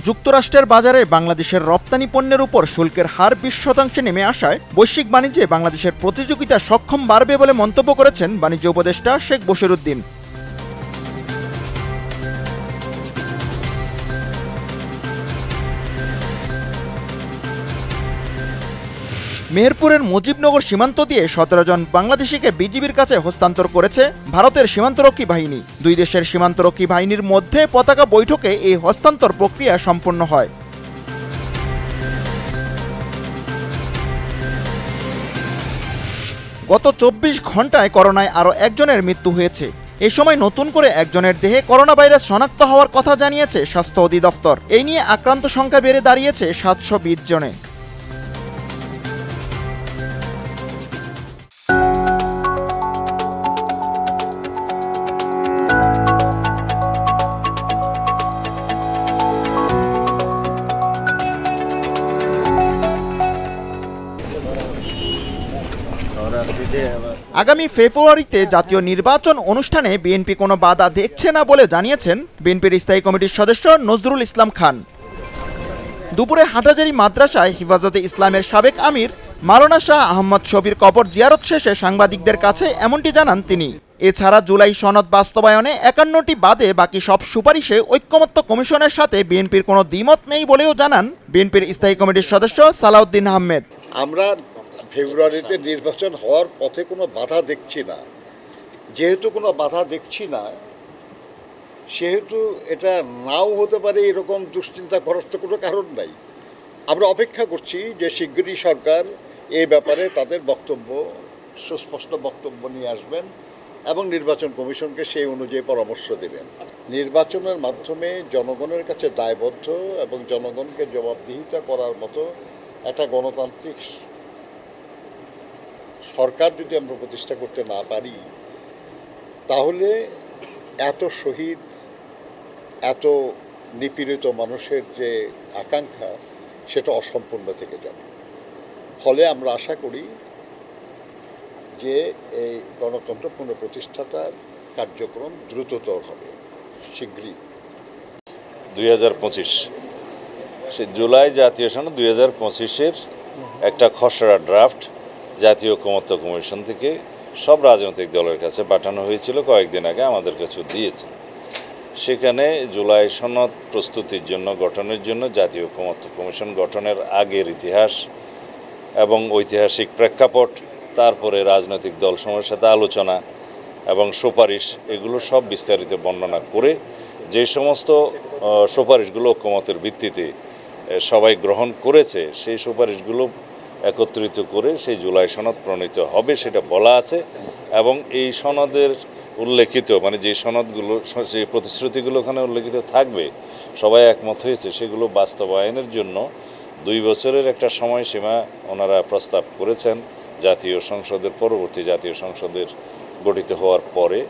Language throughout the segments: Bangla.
যুক্তরাষ্ট্রের বাজারে বাংলাদেশের রপ্তানি পণ্যের উপর শুল্কের হার 20% নেমে আসায় বৈশ্বিক বাণিজ্যে বাংলাদেশের প্রতিযোগিতা সক্ষম বাড়বে বলে মন্তব্য করেছেন বাণিজ্য উপদেষ্টা শেখ বশিরউদ্দিন। মেহেরপুরের মুজিবনগর সীমান্ত দিয়ে 17 জন বাংলাদেশিকে বিজিবির কাছে হস্তান্তর করেছে ভারতের সীমান্তরক্ষী বাহিনী। দুই দেশের সীমান্তরক্ষী বাহিনীর মধ্যে পতাকা বৈঠকে এই হস্তান্তর প্রক্রিয়া সম্পন্ন হয়। গত 24 ঘন্টায় করোনায় আরও একজনের মৃত্যু হয়েছে। এ সময় নতুন করে একজনের দেহে করোনা ভাইরাস শনাক্ত হওয়ার কথা জানিয়েছে স্বাস্থ্য অধিদপ্তর। এই নিয়ে আক্রান্ত সংখ্যা বেড়ে দাঁড়িয়েছে 720 জনে। আগামী ফেব্রুয়ারিতে জাতীয় নির্বাচন অনুষ্ঠানে বিএনপি কোনো বাধা দেখছে না বলে জানিয়েছেন বিএনপির স্থায়ী কমিটির সদস্য নজরুল ইসলাম খান। দুপুরে হাটহাজারী মাদ্রাসায় হিফাজতে ইসলামের সাবেক আমির মাওলানা শাহ আহমদ শফির কবর জিয়ারত শেষে সাংবাদিকদের কাছে এমনটি জানান তিনি। এছাড়া জুলাই সনদ বাস্তবায়নে 51টি বাদে বাকি সব সুপারিশে ঐক্যমত্য কমিশনের সাথে বিএনপির কোনো দ্বিমত নেই বলেও জানান বিএনপির স্থায়ী কমিটির সদস্য সালাউদ্দিন আহমেদ। আমরা ফেব্রুয়ারিতে নির্বাচন হওয়ার পথে কোনো বাধা দেখছি না। যেহেতু কোনো বাধা দেখছি না, সেহেতু এটা নাও হতে পারে এরকম দুশ্চিন্তা করার তো কোনো কারণ নাই। আমরা অপেক্ষা করছি যে শিগগিরই সরকার এই ব্যাপারে তাদের বক্তব্য, সুস্পষ্ট বক্তব্য নিয়ে আসবেন এবং নির্বাচন কমিশনকে সেই অনুযায়ী পরামর্শ দেবেন। নির্বাচনের মাধ্যমে জনগণের কাছে দায়বদ্ধ এবং জনগণকে জবাবদিহিতা করার মতো একটা গণতান্ত্রিক সরকার যদি আমরা প্রতিষ্ঠা করতে না পারি, তাহলে এত শহীদ, এত নিপীড়িত মানুষের যে আকাঙ্ক্ষা, সেটা অসম্পূর্ণ থেকে যাবে। ফলে আমরা আশা করি যে এই গণতন্ত্র পুনঃপ্রতিষ্ঠাটার কার্যক্রম দ্রুততর হবে শীঘ্রই। 2025 সে জুলাই জাতীয় সনদ 2025-এর একটা খসড়া ড্রাফট জাতীয় ঐক্যমত্য কমিশন থেকে সব রাজনৈতিক দলের কাছে পাঠানো হয়েছিল, কয়েকদিন আগে আমাদের কাছে দিয়েছে। সেখানে জুলাই সনদ প্রস্তুতির জন্য, গঠনের জন্য জাতীয় ঐক্যমত্য কমিশন গঠনের আগের ইতিহাস এবং ঐতিহাসিক প্রেক্ষাপট, তারপরে রাজনৈতিক দলসমূহের সাথে আলোচনা এবং সুপারিশ, এগুলো সব বিস্তারিত বর্ণনা করে যে সমস্ত সুপারিশগুলো ঐক্যমতের ভিত্তিতে সবাই গ্রহণ করেছে, সেই সুপারিশগুলো একত্রিত করে সেই জুলাই সনদ প্রণীত হবে সেটা বলা আছে। এবং এই সনদের উল্লেখিত যে সনদগুলো, যে প্রতিশ্রুতিগুলো ওখানে উল্লেখিত থাকবে, সবাই একমত হয়েছে সেগুলো বাস্তবায়নের জন্য 2 বছরের একটা সময়সীমা ওনারা প্রস্তাব করেছেন জাতীয় সংসদের, পরবর্তী জাতীয় সংসদের গঠিত হওয়ার পরে।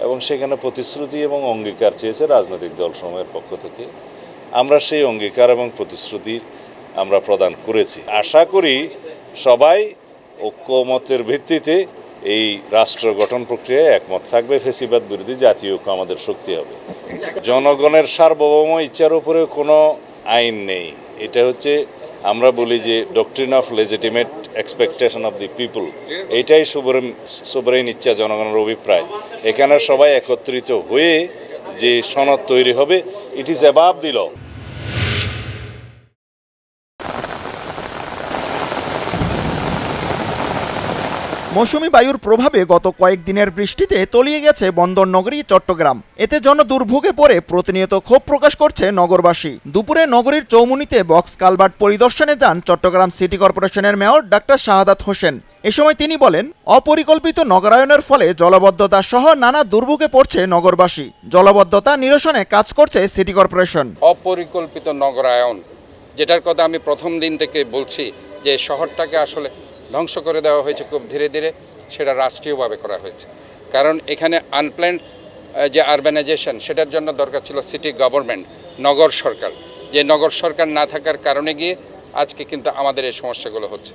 এবং সেখানে প্রতিশ্রুতি এবং অঙ্গীকার চেয়েছে রাজনৈতিক দলসমূহের পক্ষ থেকে। আমরা সেই অঙ্গীকার এবং প্রতিশ্রুতি আমরা প্রদান করেছি। আশা করি সবাই ঐক্যমতের ভিত্তিতে এই রাষ্ট্র গঠন প্রক্রিয়ায় একমত থাকবে। ফেসিবাদ বিরোধী জাতীয় ঐক্য আমাদের শক্তি হবে। জনগণের সার্বভৌম ইচ্ছার উপরে কোনো আইন নেই। এটা হচ্ছে আমরা বলি যে doctrine of legitimate expectation of the people, এইটাই সোভারেইন ইচ্ছা, জনগণের অভিপ্রায়। এখানে সবাই একত্রিত হয়ে যে সনদ তৈরি হবে, ইট ইজ অ্যাবাভ দি ল। মৌসুমী বায়ুর প্রভাবে গত কয়েকদিনের বৃষ্টিতে তলিয়ে গেছে বন্দর নগরী চট্টগ্রাম। এতে জনদুর্ভোগে পড়ে প্রতিনিয়ত ক্ষোভ প্রকাশ করছে নগরবাসী। দুপুরে নগরীর চৌমুনিতে বক্স কালভার্ট পরিদর্শনে যান চট্টগ্রাম সিটি কর্পোরেশনের মেয়র ডাক্তার শাহাদাত হোসেন। এ সময় তিনি বলেন, অপরিকল্পিত নগরায়নের ফলে জলাবদ্ধতা সহ নানা দুর্ভোগে পড়ছে নগরবাসী। জলাবদ্ধতা নিরসনে কাজ করছে সিটি কর্পোরেশন। অপরিকল্পিত নগরায়ন, যেটার কথা আমি প্রথম দিন থেকে বলছি যে শহরটাকে আসলে ধ্বংস করে দেওয়া হয়েছে খুব ধীরে ধীরে, সেটা রাষ্ট্রীয়ভাবে করা হয়েছে। কারণ এখানে আনপ্ল্যান্ড যে আরবানাইজেশন, সেটার জন্য দরকার ছিল সিটি গভর্নমেন্ট, নগর সরকার। যে নগর সরকার না থাকার কারণে গিয়ে আজকে কিন্তু আমাদের এই সমস্যাগুলো হচ্ছে।